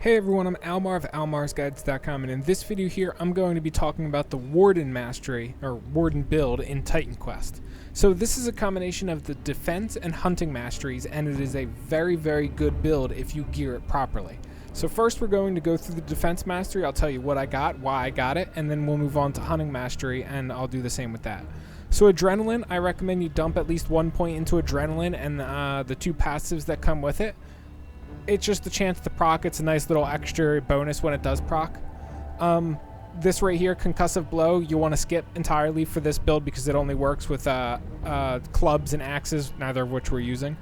Hey everyone, I'm Almar of almarsguides.com, and in this video here I'm going to be talking about the Warden mastery, or Warden build in Titan Quest. So this is a combination of the defense and hunting masteries, and it is a very, very good build if you gear it properly. So first we're going to go through the defense mastery. I'll tell you what I got, why I got it, and then we'll move on to hunting mastery, and I'll do the same with that. So adrenaline, I recommend you dump at least 1 point into adrenaline and the two passives that come with it. It's just a chance to proc. It's a nice little extra bonus when it does proc. This right here, concussive blow, you want to skip entirely for this build because it only works with clubs and axes, neither of which we're using.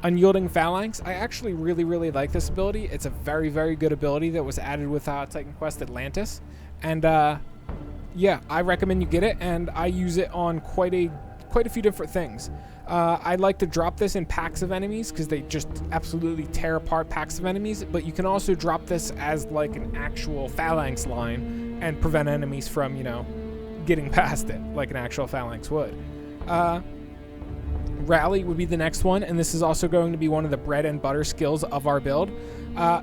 Unyielding phalanx, I actually really like this ability. It's a very, very good ability that was added with Titan Quest Atlantis, and yeah, I recommend you get it, and I use it on quite a few different things. I like to drop this in packs of enemies because they just absolutely tear apart packs of enemies, but you can also drop this as like an actual phalanx line and prevent enemies from, you know, getting past it like an actual phalanx would. Rally would be the next one, and this is also going to be one of the bread and butter skills of our build.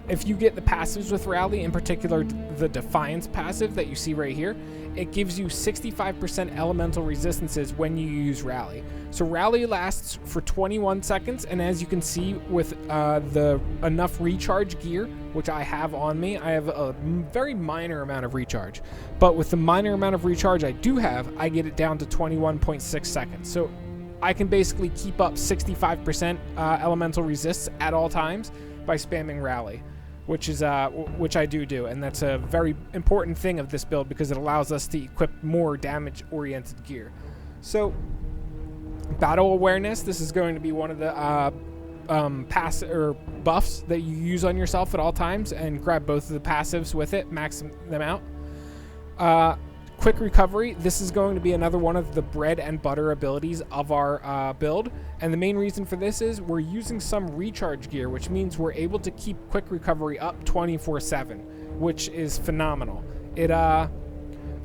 If you get the passives with Rally, in particular the Defiance passive that you see right here, it gives you 65% elemental resistances when you use Rally. So Rally lasts for 21 seconds, and as you can see with the enough recharge gear, which I have on me, I have a very minor amount of recharge. But with the minor amount of recharge I do have, I get it down to 21.6 seconds. So I can basically keep up 65% elemental resists at all times by spamming Rally, which I do, and that's a very important thing of this build because it allows us to equip more damage-oriented gear. So, battle awareness. This is going to be one of the buffs that you use on yourself at all times, and grab both of the passives with it, max them out. Quick recovery, this is going to be another one of the bread and butter abilities of our build, and the main reason for this is we're using some recharge gear, which means we're able to keep quick recovery up 24/7, which is phenomenal. It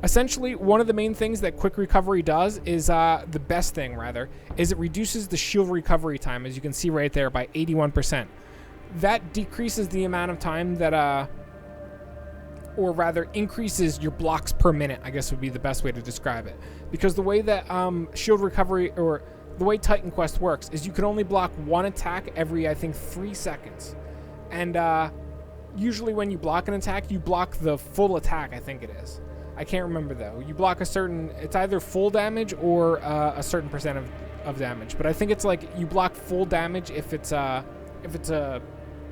essentially, one of the main things that quick recovery does is the best thing rather is it reduces the shield recovery time, as you can see right there, by 81%. That decreases the amount of time that or rather increases your blocks per minute, I guess would be the best way to describe it. Because the way that shield recovery, or the way Titan Quest works, is you can only block one attack every, I think, 3 seconds. And usually when you block an attack, you block the full attack, I think it is. I can't remember though. You block a certain, it's either full damage or a certain percent of damage. But I think it's like you block full damage if it's a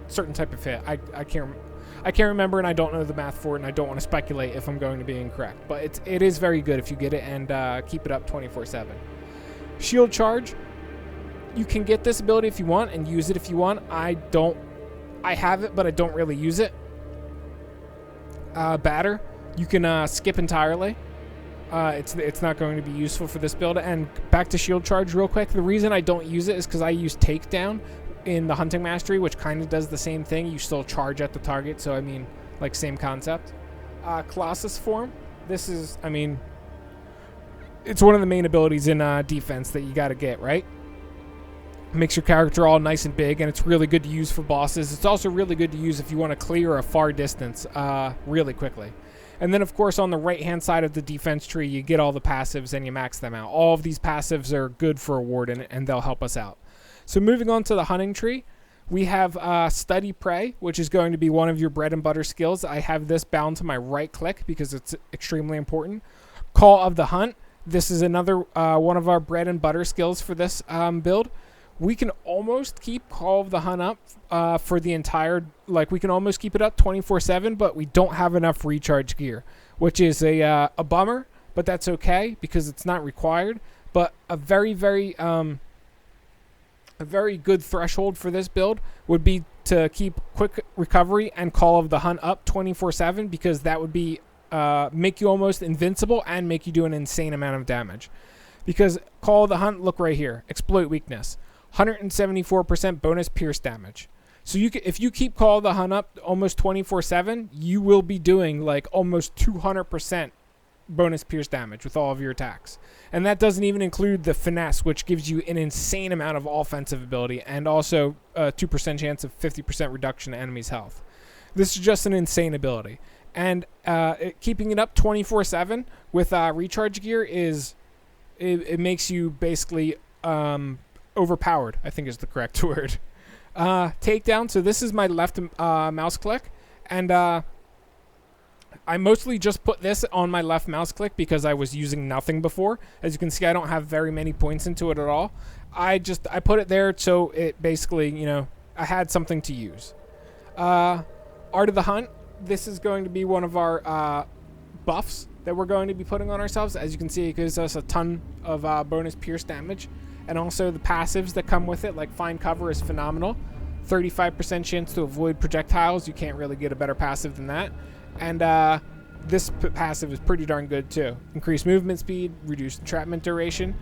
certain type of hit. I can't remember, and I don't know the math for it, and I don't want to speculate if I'm going to be incorrect. But it is very good if you get it and keep it up 24/7. Shield charge. You can get this ability if you want and use it if you want. I have it, but I don't really use it. Batter. You can skip entirely. It's not going to be useful for this build. And back to shield charge real quick. The reason I don't use it is because I use takedown in the hunting mastery, which kind of does the same thing. You still charge at the target, so I mean, like, same concept. Colossus form. This is, I mean, it's one of the main abilities in defense that you got to get, right? Makes your character all nice and big, and it's really good to use for bosses. It's also really good to use if you want to clear a far distance really quickly. And then, of course, on the right-hand side of the defense tree, you get all the passives and you max them out. All of these passives are good for a Warden, and they'll help us out. So moving on to the hunting tree, we have Study Prey, which is going to be one of your bread and butter skills. I have this bound to my right click because it's extremely important. Call of the Hunt. This is another one of our bread and butter skills for this build. We can almost keep Call of the Hunt up for the entire, like, we can almost keep it up 24/7, but we don't have enough recharge gear, which is a bummer, but that's okay because it's not required. But a very good threshold for this build would be to keep quick recovery and Call of the Hunt up 24/7, because that would be make you almost invincible and make you do an insane amount of damage. Because Call of the Hunt, look right here, exploit weakness, 174% bonus pierce damage. So if you keep Call of the Hunt up almost 24/7, you will be doing like almost 200% bonus pierce damage with all of your attacks. And that doesn't even include the finesse, which gives you an insane amount of offensive ability and also a 2% chance of 50% reduction to enemies' health. This is just an insane ability. And keeping it up 24/7 with recharge gear is it makes you basically overpowered, I think is the correct word. Takedown. So this is my left mouse click, and I mostly just put this on my left mouse click because I was using nothing before. As you can see, I don't have very many points into it at all. I put it there so it basically, I had something to use. Art of the Hunt. This is going to be one of our buffs that we're going to be putting on ourselves. As you can see, it gives us a ton of bonus pierce damage. And also the passives that come with it, like Find Cover is phenomenal. 35% chance to avoid projectiles. You can't really get a better passive than that. And this passive is pretty darn good too. Increased movement speed, reduced entrapment duration.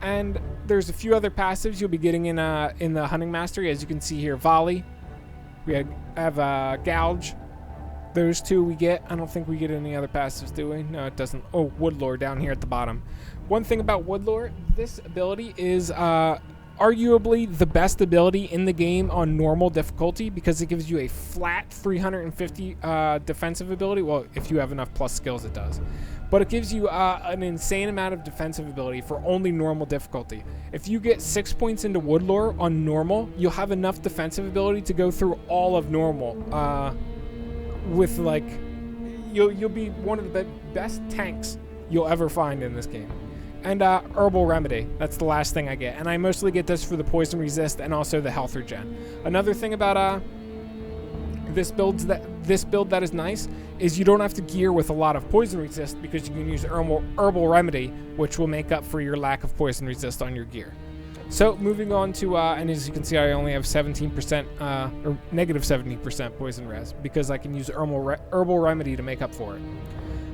And there's a few other passives you'll be getting in the Hunting Mastery. As you can see here, Volley. We have Gouge. Those two we get. I don't think we get any other passives, do we? No, it doesn't. Oh, Woodlore down here at the bottom. One thing about Woodlore, this ability is arguably the best ability in the game on normal difficulty because it gives you a flat 350 defensive ability. Well, if you have enough plus skills, it does. But it gives you an insane amount of defensive ability for only normal difficulty. If you get 6 points into Woodlore on normal, you'll have enough defensive ability to go through all of normal. With like, you'll be one of the best tanks you'll ever find in this game. And Herbal Remedy, that's the last thing I get. And I mostly get this for the poison resist and also the health regen. Another thing about this build that is nice is you don't have to gear with a lot of poison resist because you can use Herbal Remedy, which will make up for your lack of poison resist on your gear. So moving on to, and as you can see, I only have 17% or negative 70% poison res because I can use Herbal Remedy to make up for it.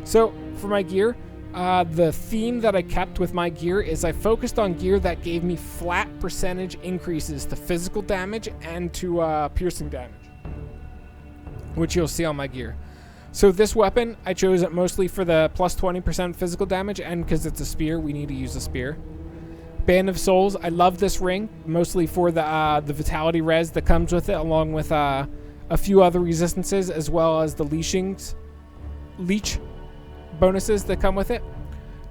So for my gear, the theme that I kept with my gear is I focused on gear that gave me flat percentage increases to physical damage and to piercing damage, which you'll see on my gear. So this weapon, I chose it mostly for the plus 20% physical damage, and because it's a spear, we need to use a spear. Band of Souls, I love this ring, mostly for the vitality res that comes with it, along with a few other resistances, as well as the leech bonuses that come with it.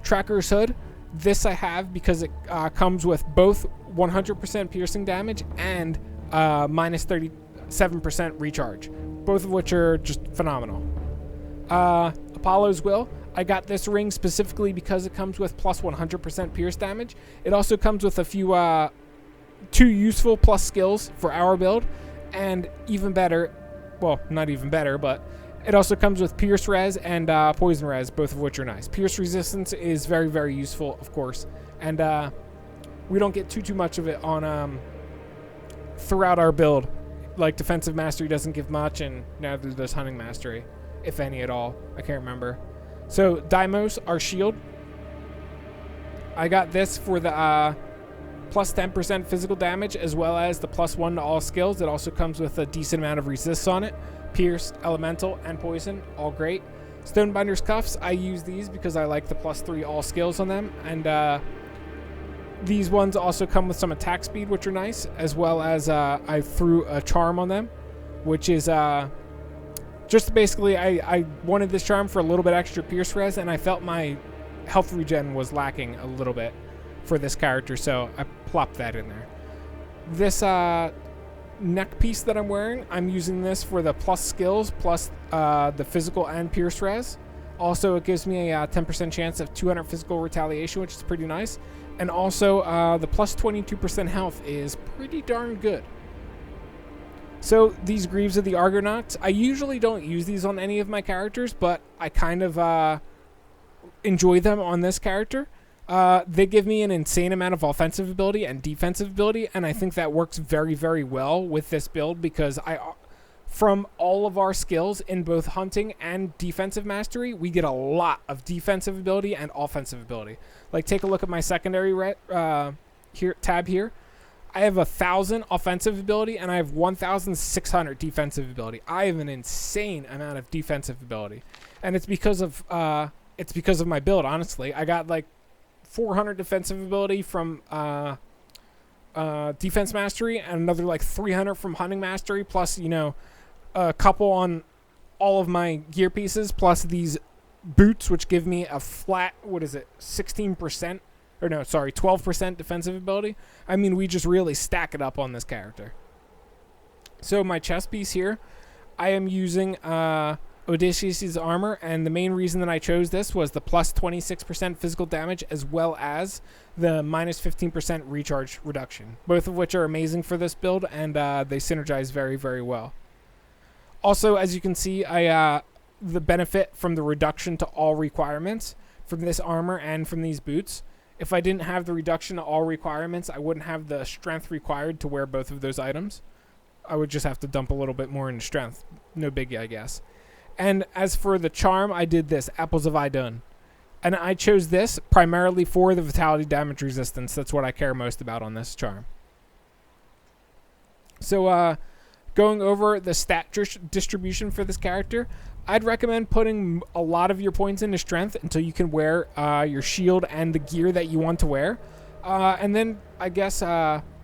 Tracker's Hood, this I have because it comes with both 100% piercing damage and minus 37% recharge, both of which are just phenomenal. Apollo's Will, I got this ring specifically because it comes with plus 100% pierce damage. It also comes with a few 2 useful plus skills for our build, and even better, well, not even better, but it also comes with Pierce Res and Poison Res, both of which are nice. Pierce Resistance is very, very useful, of course, and we don't get too much of it on throughout our build. Like Defensive Mastery doesn't give much, and neither does Hunting Mastery, if any at all. I can't remember. So Deimos, our shield. I got this for the plus 10% physical damage, as well as the plus 1 to all skills. It also comes with a decent amount of resists on it. Pierce, Elemental, and Poison, all great. Stonebinder's Cuffs, I use these because I like the plus 3 all skills on them. And these ones also come with some attack speed, which are nice, as well as I threw a charm on them, which is just basically I wanted this charm for a little bit extra pierce res, and I felt my health regen was lacking a little bit for this character, so I plopped that in there. This neck piece that I'm wearing, I'm using this for the plus skills, plus the physical and pierce res. Also, it gives me a 10% chance of 200 physical retaliation, which is pretty nice. And also, the plus 22% health is pretty darn good. So, these Greaves of the Argonauts, I usually don't use these on any of my characters, but I kind of enjoy them on this character. They give me an insane amount of offensive ability and defensive ability, and I think that works very, very well with this build because from all of our skills in both hunting and defensive mastery, we get a lot of defensive ability and offensive ability. Like, take a look at my secondary tab here. I have 1,000 offensive ability and I have 1,600 defensive ability. I have an insane amount of defensive ability, and it's because of my build. Honestly, I got like 400 defensive ability from defense mastery, and another like 300 from hunting mastery, plus a couple on all of my gear pieces, plus these boots, which give me a flat, 16%? Or no, sorry, 12% defensive ability. I mean, we just really stack it up on this character. So my chest piece here, I am using Odysseus' armor, and the main reason that I chose this was the plus 26% physical damage as well as the minus 15% recharge reduction, both of which are amazing for this build, and they synergize very, very well. Also, as you can see, the benefit from the reduction to all requirements from this armor and from these boots. If I didn't have the reduction to all requirements, I wouldn't have the strength required to wear both of those items. I would just have to dump a little bit more into strength. No biggie, I guess. And as for the charm, I did this, Apples of Idun. And I chose this primarily for the vitality damage resistance. That's what I care most about on this charm. So, going over the stat distribution for this character, I'd recommend putting a lot of your points into strength until you can wear your shield and the gear that you want to wear. And then I guess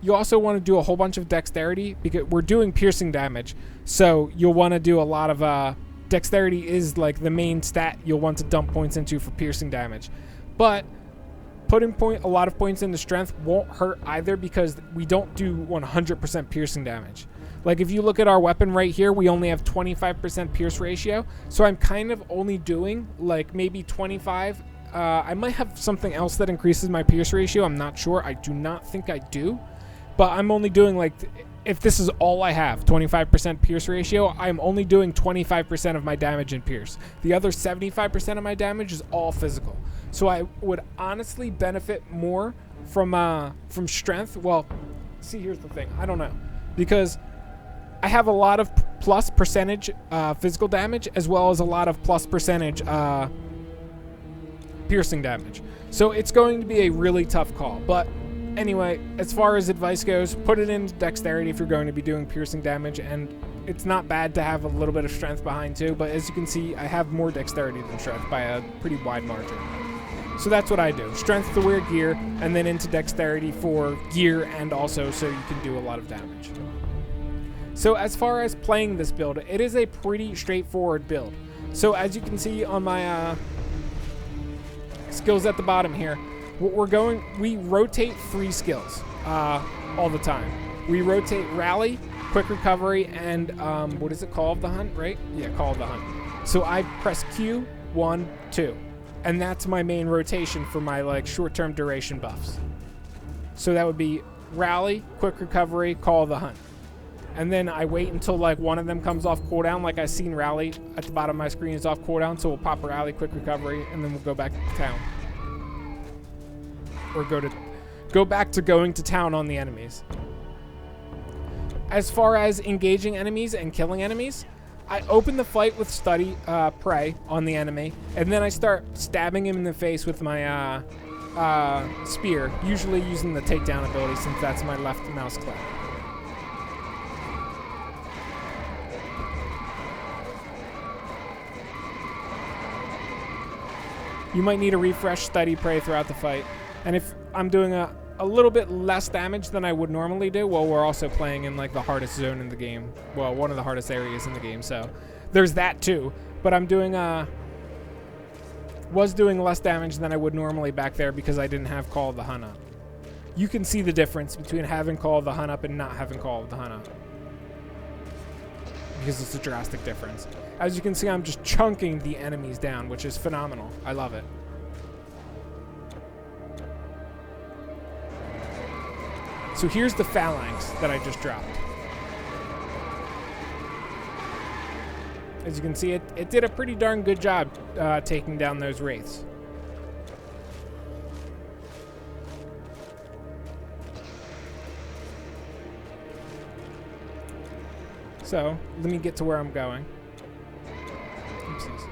you also want to do a whole bunch of dexterity because we're doing piercing damage. So you'll want to do a lot of dexterity is like the main stat you'll want to dump points into for piercing damage. But putting a lot of points into strength won't hurt either because we don't do 100% piercing damage. Like if you look at our weapon right here, we only have 25% pierce ratio. So I'm kind of only doing like maybe 25. I might have something else that increases my pierce ratio. I'm not sure. I do not think I do. But I'm only doing like, if this is all I have, 25% pierce ratio, I'm only doing 25% of my damage in pierce. The other 75% of my damage is all physical. So I would honestly benefit more from strength. Well, see, here's the thing. I don't know. Because I have a lot of plus percentage physical damage as well as a lot of plus percentage piercing damage. So it's going to be a really tough call. But anyway, as far as advice goes, put it in dexterity if you're going to be doing piercing damage, and it's not bad to have a little bit of strength behind too, but as you can see, I have more dexterity than strength by a pretty wide margin. So that's what I do. Strength to wear gear, and then into dexterity for gear and also so you can do a lot of damage. So as far as playing this build, it is a pretty straightforward build. So as you can see on my skills at the bottom here, we rotate 3 skills all the time. We rotate rally, quick recovery, and what is it, Call of the Hunt, right? Yeah, Call of the Hunt. So I press Q, 1, 2. And that's my main rotation for my like short-term duration buffs. So that would be rally, quick recovery, Call of the Hunt. And then I wait until like one of them comes off cooldown. Like I seen rally at the bottom of my screen is off cooldown, so we'll pop a rally, quick recovery, and then we'll go back to town. Or go back to going to town on the enemies. As far as engaging enemies and killing enemies, I open the fight with study prey on the enemy, and then I start stabbing him in the face with my spear, usually using the takedown ability since that's my left mouse click. You might need to refresh study prey throughout the fight. And if I'm doing a little bit less damage than I would normally do, well, we're also playing in like the hardest zone in the game. Well, one of the hardest areas in the game, so there's that too. But I'm doing was doing less damage than I would normally back there because I didn't have Call of the Hunt up. You can see the difference between having Call of the Hunt up and not having Call of the Hunt up, because it's a drastic difference. As you can see, I'm just chunking the enemies down, which is phenomenal. I love it. So here's the phalanx that I just dropped. As you can see, it did a pretty darn good job taking down those wraiths. So, let me get to where I'm going. Oopsies.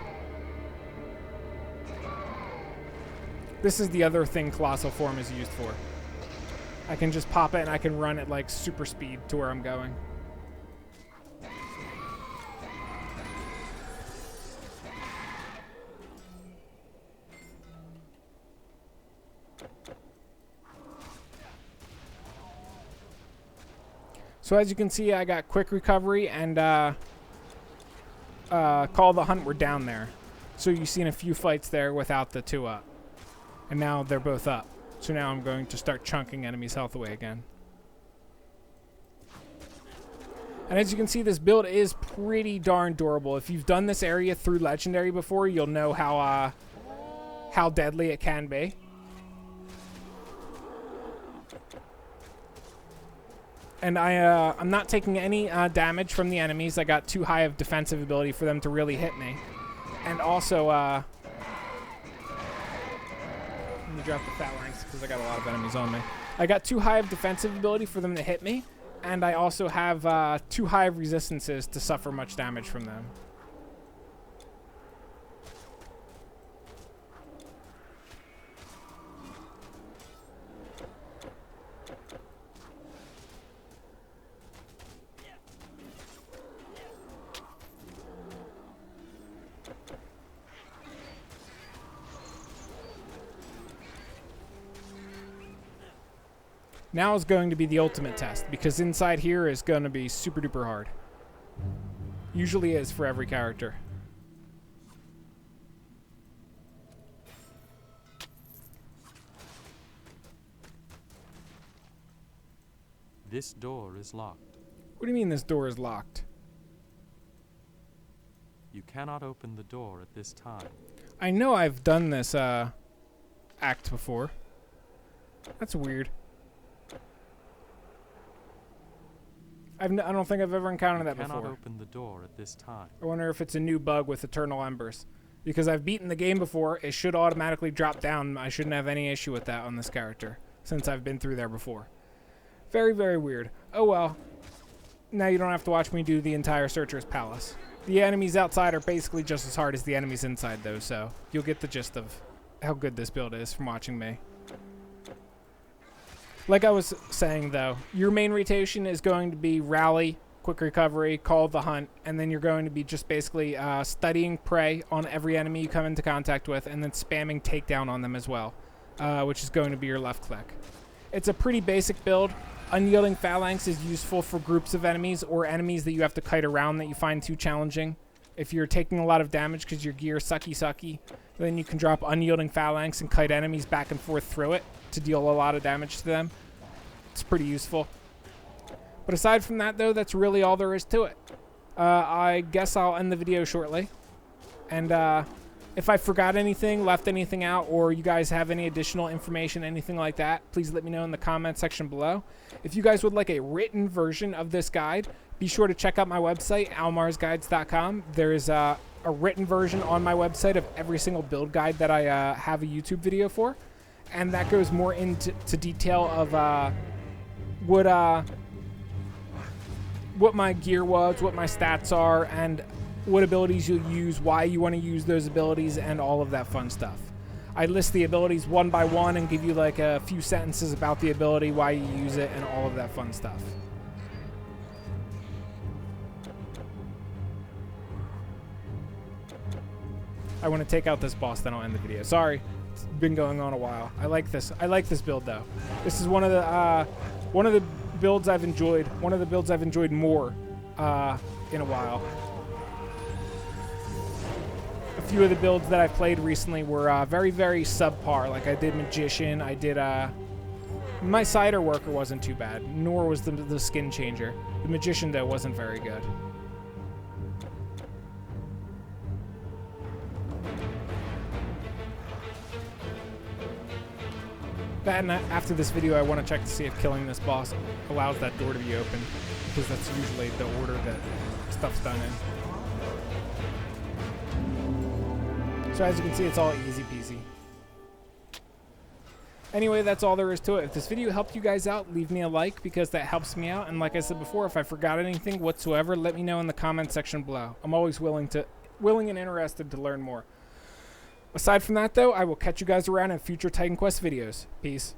This is the other thing Colossal Form is used for. I can just pop it and I can run at like super speed to where I'm going. So as you can see, I got quick recovery and Call the Hunt were down there. So you've seen a few fights there without the 2 up. And now they're both up. So now I'm going to start chunking enemies' health away again. And as you can see, this build is pretty darn durable. If you've done this area through Legendary before, you'll know how deadly it can be. And I'm not taking any damage from the enemies. I got too high of defensive ability for them to really hit me. And also, let me drop the phalanx because I got a lot of enemies on me. I got too high of defensive ability for them to hit me. And I also have too high of resistances to suffer much damage from them. Now is going to be the ultimate test, because inside here is going to be super duper hard. Usually is for every character. This door is locked. What do you mean this door is locked? You cannot open the door at this time. I know I've done this act before. That's weird. I don't think I've ever encountered that before. You cannot open the door at this time. I wonder if it's a new bug with Eternal Embers. Because I've beaten the game before, it should automatically drop down. I shouldn't have any issue with that on this character, since I've been through there before. Very, very weird. Oh well. Now you don't have to watch me do the entire Searcher's Palace. The enemies outside are basically just as hard as the enemies inside, though, so you'll get the gist of how good this build is from watching me. Like I was saying, though, your main rotation is going to be Rally, Quick Recovery, Call the Hunt, and then you're going to be just basically studying prey on every enemy you come into contact with, and then spamming Takedown on them as well, which is going to be your left click. It's a pretty basic build. Unyielding Phalanx is useful for groups of enemies or enemies that you have to kite around that you find too challenging. If you're taking a lot of damage because your gear sucky, then you can drop Unyielding Phalanx and kite enemies back and forth through it to deal a lot of damage to them. It's pretty useful. But aside from that, though, that's really all there is to it. I guess I'll end the video shortly. And if I forgot anything, left anything out, or you guys have any additional information, anything like that, please let me know in the comment section below. If you guys would like a written version of this guide, be sure to check out my website, almarsguides.com. There is a written version on my website of every single build guide that I have a YouTube video for. And that goes more into detail of what my gear was, what my stats are, and what abilities you'll use, why you want to use those abilities, and all of that fun stuff. I list the abilities one by one and give you like a few sentences about the ability, why you use it, and all of that fun stuff. I want to take out this boss, then I'll end the video. Sorry, it's been going on a while. I like this build though. This is one of the builds I've enjoyed. One of the builds I've enjoyed more in a while. A few of the builds that I played recently were very, very subpar. Like I did Magician, I did my Cider Worker wasn't too bad, nor was the Skin Changer. The Magician though wasn't very good. That, and after this video, I want to check to see if killing this boss allows that door to be open, because that's usually the order that stuff's done in. So as you can see, it's all easy peasy. Anyway, that's all there is to it. If this video helped you guys out, leave me a like, because that helps me out. And like I said before, if I forgot anything whatsoever, let me know in the comment section below. I'm always willing and interested to learn more. Aside from that, though, I will catch you guys around in future Titan Quest videos. Peace.